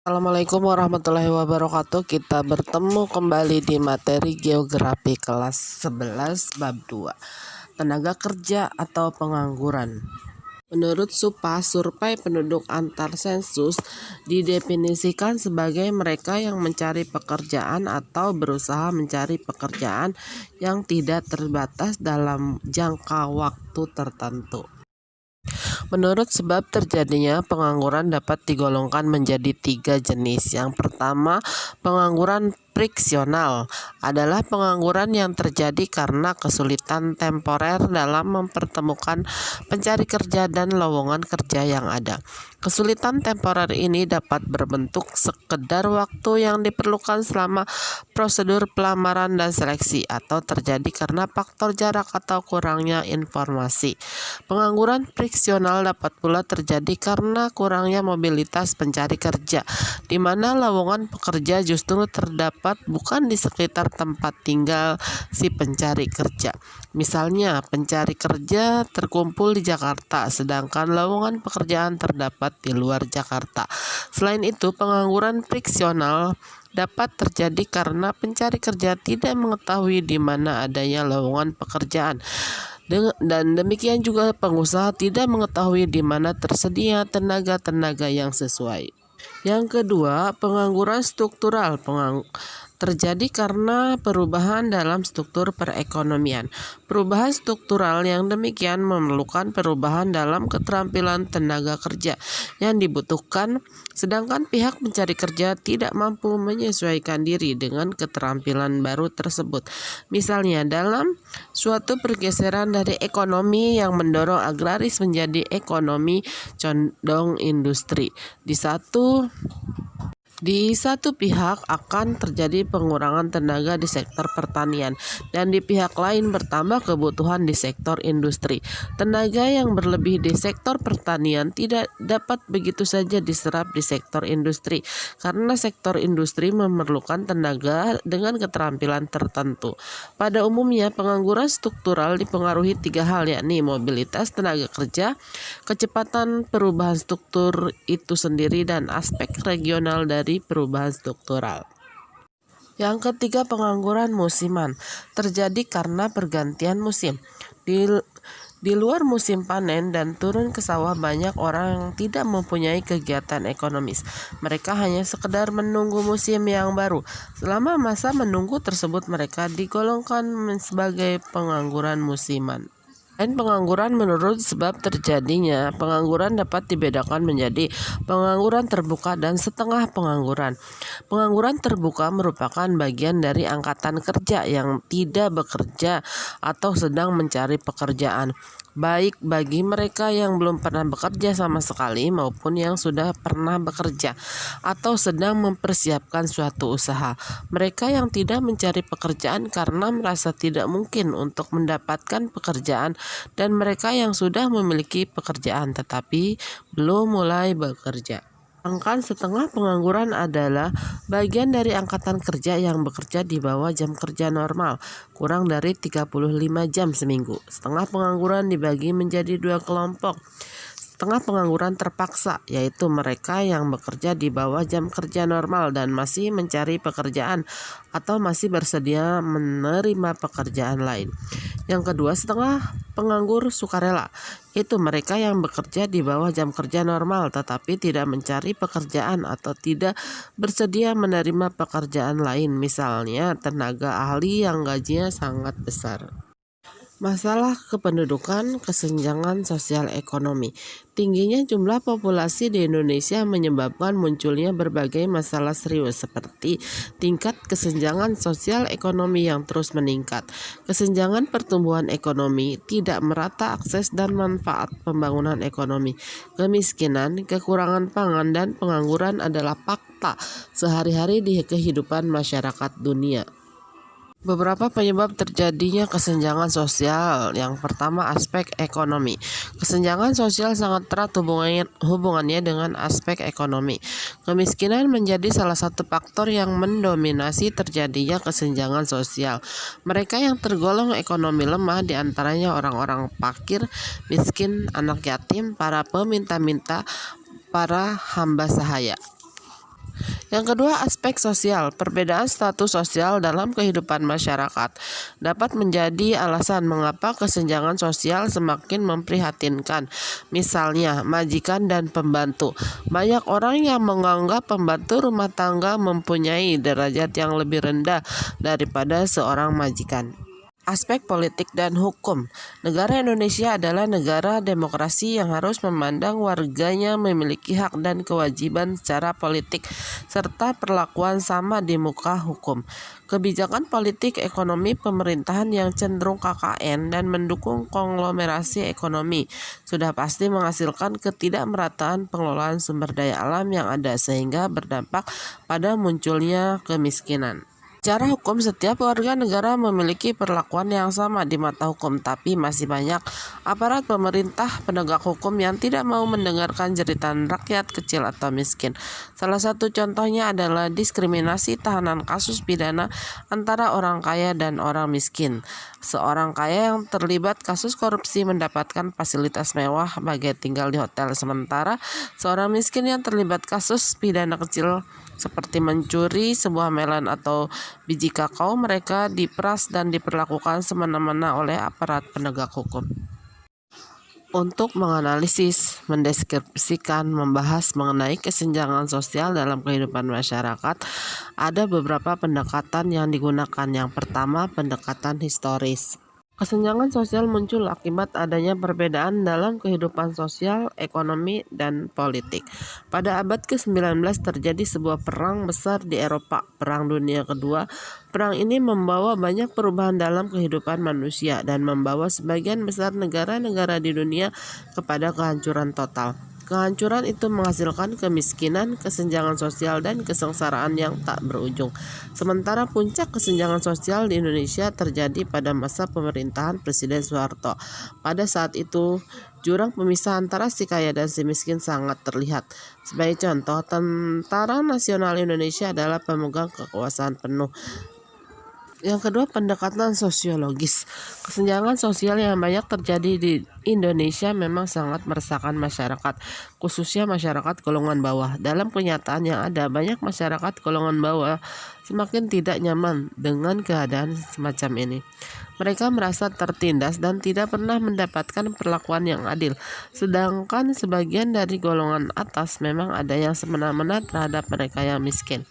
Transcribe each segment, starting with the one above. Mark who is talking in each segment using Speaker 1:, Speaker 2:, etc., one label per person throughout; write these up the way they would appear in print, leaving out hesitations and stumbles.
Speaker 1: Assalamualaikum warahmatullahi wabarakatuh. Kita bertemu kembali di materi geografi kelas 11 bab 2, tenaga kerja atau pengangguran. Menurut SUPA, survei penduduk antar sensus didefinisikan sebagai mereka yang mencari pekerjaan atau berusaha mencari pekerjaan yang tidak terbatas dalam jangka waktu tertentu. Menurut sebab terjadinya pengangguran dapat digolongkan menjadi 3 jenis. Yang pertama, pengangguran friksional adalah pengangguran yang terjadi karena kesulitan temporer dalam mempertemukan pencari kerja dan lowongan kerja yang ada. Kesulitan temporer ini dapat berbentuk sekedar waktu yang diperlukan selama prosedur pelamaran dan seleksi, atau terjadi karena faktor jarak atau kurangnya informasi. Pengangguran friksional dapat pula terjadi karena kurangnya mobilitas pencari kerja, di mana lowongan pekerja justru terdapat bukan di sekitar tempat tinggal si pencari kerja. Misalnya, pencari kerja terkumpul di Jakarta, sedangkan lowongan pekerjaan terdapat di luar Jakarta. Selain itu, pengangguran friksional dapat terjadi karena pencari kerja tidak mengetahui di mana adanya lowongan pekerjaan. Dan demikian juga pengusaha tidak mengetahui di mana tersedia tenaga-tenaga yang sesuai. Yang kedua, pengangguran struktural terjadi karena perubahan dalam struktur perekonomian. Perubahan struktural yang demikian memerlukan perubahan dalam keterampilan tenaga kerja yang dibutuhkan, sedangkan pihak mencari kerja tidak mampu menyesuaikan diri dengan keterampilan baru tersebut. Misalnya, dalam suatu pergeseran dari ekonomi yang mendorong agraris menjadi ekonomi condong industri, di satu pihak akan terjadi pengurangan tenaga di sektor pertanian, dan di pihak lain bertambah kebutuhan di sektor industri. Tenaga yang berlebih di sektor pertanian tidak dapat begitu saja diserap di sektor industri, karena sektor industri memerlukan tenaga dengan keterampilan tertentu. Pada umumnya, pengangguran struktural dipengaruhi 3 hal, yakni mobilitas tenaga kerja, kecepatan perubahan struktur itu sendiri, dan aspek regional dari perubahan struktural. Yang ketiga, pengangguran musiman terjadi karena pergantian musim. Di luar musim panen dan turun ke sawah, banyak orang yang tidak mempunyai kegiatan ekonomis. Mereka hanya sekedar menunggu musim yang baru. Selama masa menunggu tersebut, mereka digolongkan sebagai pengangguran musiman. Dan pengangguran menurut sebab terjadinya pengangguran dapat dibedakan menjadi pengangguran terbuka dan setengah pengangguran. Pengangguran terbuka merupakan bagian dari angkatan kerja yang tidak bekerja atau sedang mencari pekerjaan, baik bagi mereka yang belum pernah bekerja sama sekali maupun yang sudah pernah bekerja atau sedang mempersiapkan suatu usaha. Mereka yang tidak mencari pekerjaan karena merasa tidak mungkin untuk mendapatkan pekerjaan, dan mereka yang sudah memiliki pekerjaan tetapi belum mulai bekerja. Sedangkan setengah pengangguran adalah bagian dari angkatan kerja yang bekerja di bawah jam kerja normal, kurang dari 35 jam seminggu. Setengah pengangguran dibagi menjadi 2 kelompok. Setengah pengangguran terpaksa, yaitu mereka yang bekerja di bawah jam kerja normal dan masih mencari pekerjaan atau masih bersedia menerima pekerjaan lain. Yang kedua, setengah penganggur sukarela, itu mereka yang bekerja di bawah jam kerja normal tetapi tidak mencari pekerjaan atau tidak bersedia menerima pekerjaan lain, misalnya tenaga ahli yang gajinya sangat besar. Masalah kependudukan, kesenjangan sosial ekonomi. Tingginya jumlah populasi di Indonesia menyebabkan munculnya berbagai masalah serius seperti tingkat kesenjangan sosial ekonomi yang terus meningkat, kesenjangan pertumbuhan ekonomi, tidak merata akses dan manfaat pembangunan ekonomi, kemiskinan, kekurangan pangan, dan pengangguran adalah fakta sehari-hari di kehidupan masyarakat dunia. Beberapa penyebab terjadinya kesenjangan sosial. Yang pertama, aspek ekonomi. Kesenjangan sosial sangat erat hubungannya dengan aspek ekonomi. Kemiskinan menjadi salah satu faktor yang mendominasi terjadinya kesenjangan sosial. Mereka yang tergolong ekonomi lemah diantaranya orang-orang fakir, miskin, anak yatim, para peminta-minta, para hamba sahaya. Yang kedua, aspek sosial. Perbedaan status sosial dalam kehidupan masyarakat dapat menjadi alasan mengapa kesenjangan sosial semakin memprihatinkan. Misalnya, majikan dan pembantu. Banyak orang yang menganggap pembantu rumah tangga mempunyai derajat yang lebih rendah daripada seorang majikan. Aspek politik dan hukum. Negara Indonesia adalah negara demokrasi yang harus memandang warganya memiliki hak dan kewajiban secara politik serta perlakuan sama di muka hukum. Kebijakan politik ekonomi pemerintahan yang cenderung KKN dan mendukung konglomerasi ekonomi sudah pasti menghasilkan ketidakmerataan pengelolaan sumber daya alam yang ada sehingga berdampak pada munculnya kemiskinan. Secara hukum, setiap warga negara memiliki perlakuan yang sama di mata hukum, tapi masih banyak aparat pemerintah penegak hukum yang tidak mau mendengarkan jeritan rakyat kecil atau miskin. Salah satu contohnya adalah diskriminasi tahanan kasus pidana antara orang kaya dan orang miskin. Seorang kaya yang terlibat kasus korupsi mendapatkan fasilitas mewah bagai tinggal di hotel, sementara seorang miskin yang terlibat kasus pidana kecil seperti mencuri sebuah melon atau biji kakao, mereka diperas dan diperlakukan semena-mena oleh aparat penegak hukum. Untuk menganalisis, mendeskripsikan, membahas mengenai kesenjangan sosial dalam kehidupan masyarakat, ada beberapa pendekatan yang digunakan. Yang pertama, pendekatan historis. Kesenjangan sosial muncul akibat adanya perbedaan dalam kehidupan sosial, ekonomi, dan politik. Pada abad ke-19 terjadi sebuah perang besar di Eropa, Perang Dunia Kedua. Perang ini membawa banyak perubahan dalam kehidupan manusia dan membawa sebagian besar negara-negara di dunia kepada kehancuran total. Kehancuran itu menghasilkan kemiskinan, kesenjangan sosial, dan kesengsaraan yang tak berujung. Sementara puncak kesenjangan sosial di Indonesia terjadi pada masa pemerintahan Presiden Soeharto. Pada saat itu, jurang pemisah antara si kaya dan si miskin sangat terlihat. Sebagai contoh, Tentara Nasional Indonesia adalah pemegang kekuasaan penuh. Yang kedua, pendekatan sosiologis. Kesenjangan sosial yang banyak terjadi di Indonesia memang sangat meresahkan masyarakat, khususnya masyarakat golongan bawah. Dalam kenyataan yang ada, banyak masyarakat golongan bawah semakin tidak nyaman dengan keadaan semacam ini. Mereka merasa tertindas dan tidak pernah mendapatkan perlakuan yang adil. Sedangkan sebagian dari golongan atas memang ada yang semena-mena terhadap mereka yang miskin.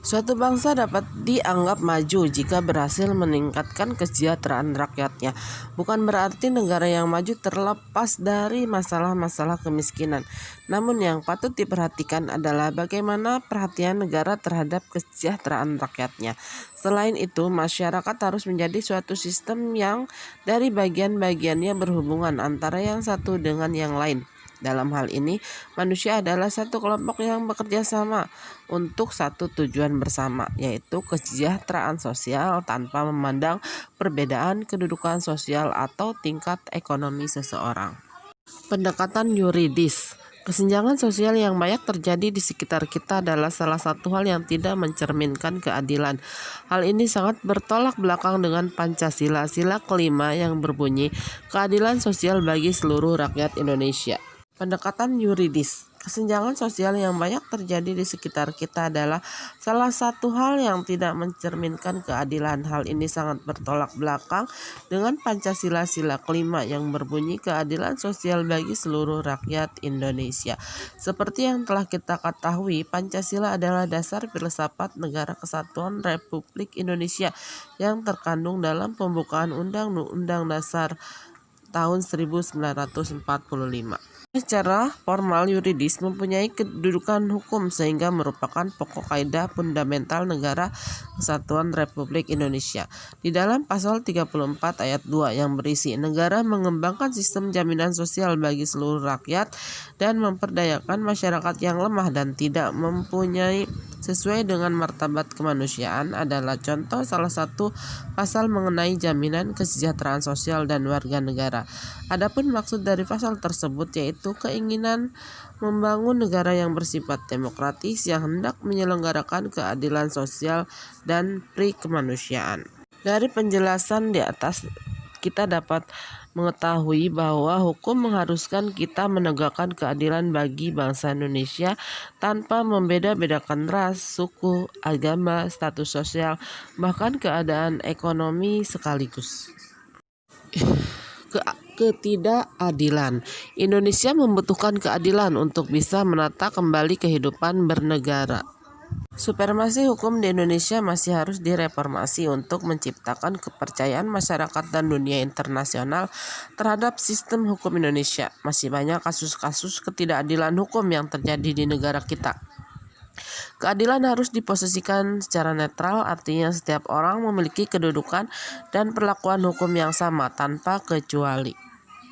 Speaker 1: Suatu bangsa dapat dianggap maju jika berhasil meningkatkan kesejahteraan rakyatnya. Bukan berarti negara yang maju terlepas dari masalah-masalah kemiskinan. Namun yang patut diperhatikan adalah bagaimana perhatian negara terhadap kesejahteraan rakyatnya. Selain itu, masyarakat harus menjadi suatu sistem yang dari bagian-bagiannya berhubungan antara yang satu dengan yang lain. Dalam hal ini, manusia adalah satu kelompok yang bekerja sama untuk satu tujuan bersama, yaitu kesejahteraan sosial tanpa memandang perbedaan kedudukan sosial atau tingkat ekonomi seseorang. Pendekatan yuridis. Kesenjangan sosial yang banyak terjadi di sekitar kita adalah salah satu hal yang tidak mencerminkan keadilan. Hal ini sangat bertolak belakang dengan Pancasila, sila kelima yang berbunyi, keadilan sosial bagi seluruh rakyat Indonesia. Pendekatan yuridis. Kesenjangan sosial yang banyak terjadi di sekitar kita adalah salah satu hal yang tidak mencerminkan keadilan. Hal ini sangat bertolak belakang dengan Pancasila sila kelima yang berbunyi keadilan sosial bagi seluruh rakyat Indonesia. Seperti yang telah kita ketahui, Pancasila adalah dasar filsafat Negara Kesatuan Republik Indonesia yang terkandung dalam pembukaan Undang-Undang Dasar tahun 1945. Secara formal yuridis mempunyai kedudukan hukum sehingga merupakan pokok kaidah fundamental Negara Kesatuan Republik Indonesia. Di dalam pasal 34 ayat 2 yang berisi negara mengembangkan sistem jaminan sosial bagi seluruh rakyat dan memperdayakan masyarakat yang lemah dan tidak mempunyai sesuai dengan martabat kemanusiaan adalah contoh salah satu pasal mengenai jaminan kesejahteraan sosial dan warga negara. Adapun maksud dari pasal tersebut yaitu keinginan membangun negara yang bersifat demokratis yang hendak menyelenggarakan keadilan sosial dan pri kemanusiaan. Dari penjelasan di atas kita dapat mengetahui bahwa hukum mengharuskan kita menegakkan keadilan bagi bangsa Indonesia tanpa membeda-bedakan ras, suku, agama, status sosial, bahkan keadaan ekonomi sekaligus. Ketidakadilan. Indonesia membutuhkan keadilan untuk bisa menata kembali kehidupan bernegara. Supremasi hukum di Indonesia masih harus direformasi untuk menciptakan kepercayaan masyarakat dan dunia internasional terhadap sistem hukum Indonesia. Masih banyak kasus-kasus ketidakadilan hukum yang terjadi di negara kita. Keadilan harus diposisikan secara netral, artinya setiap orang memiliki kedudukan dan perlakuan hukum yang sama tanpa kecuali.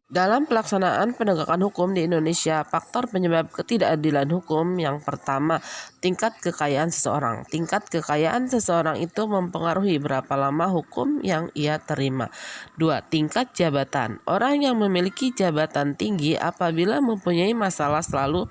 Speaker 1: Dalam pelaksanaan penegakan hukum di Indonesia, faktor penyebab ketidakadilan hukum yang pertama, tingkat kekayaan seseorang. Tingkat kekayaan seseorang itu mempengaruhi berapa lama hukum yang ia terima. 2. Tingkat jabatan. Orang yang memiliki jabatan tinggi apabila mempunyai masalah selalu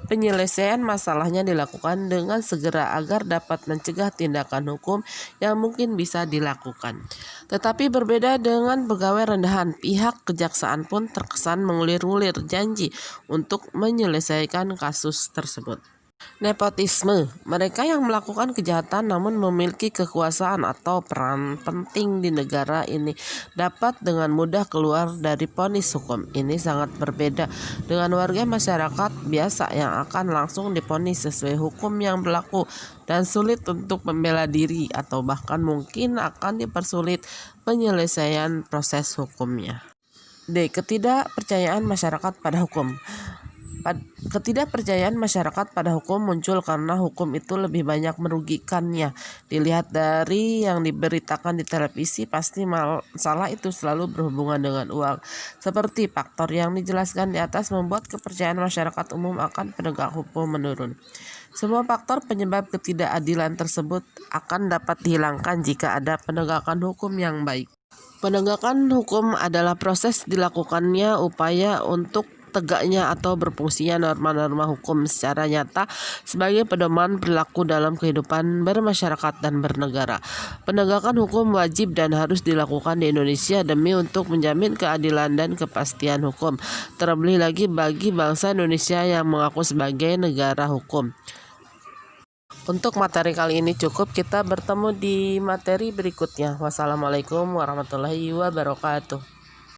Speaker 1: penyelesaian masalahnya dilakukan dengan segera agar dapat mencegah tindakan hukum yang mungkin bisa dilakukan. Tetapi berbeda dengan pegawai rendahan, pihak kejaksaan pun terkesan mengulir-ngulir janji untuk menyelesaikan kasus tersebut. Nepotisme. Mereka yang melakukan kejahatan namun memiliki kekuasaan atau peran penting di negara ini dapat dengan mudah keluar dari vonis hukum. Ini sangat berbeda dengan warga masyarakat biasa yang akan langsung divonis sesuai hukum yang berlaku dan sulit untuk membela diri atau bahkan mungkin akan dipersulit penyelesaian proses hukumnya. D. Ketidakpercayaan masyarakat pada hukum. Ketidakpercayaan masyarakat pada hukum muncul karena hukum itu lebih banyak merugikannya. Dilihat dari yang diberitakan di televisi, pasti masalah itu selalu berhubungan dengan uang. Seperti faktor yang dijelaskan di atas membuat kepercayaan masyarakat umum akan penegak hukum menurun. Semua faktor penyebab ketidakadilan tersebut akan dapat dihilangkan jika ada penegakan hukum yang baik. Penegakan hukum adalah proses dilakukannya upaya untuk tegaknya atau berfungsinya norma-norma hukum secara nyata sebagai pedoman perilaku dalam kehidupan bermasyarakat dan bernegara. Penegakan hukum wajib dan harus dilakukan di Indonesia demi untuk menjamin keadilan dan kepastian hukum, terlebih lagi bagi bangsa Indonesia yang mengaku sebagai negara hukum. Untuk materi kali ini cukup, kita bertemu di materi berikutnya. Wassalamualaikum warahmatullahi wabarakatuh.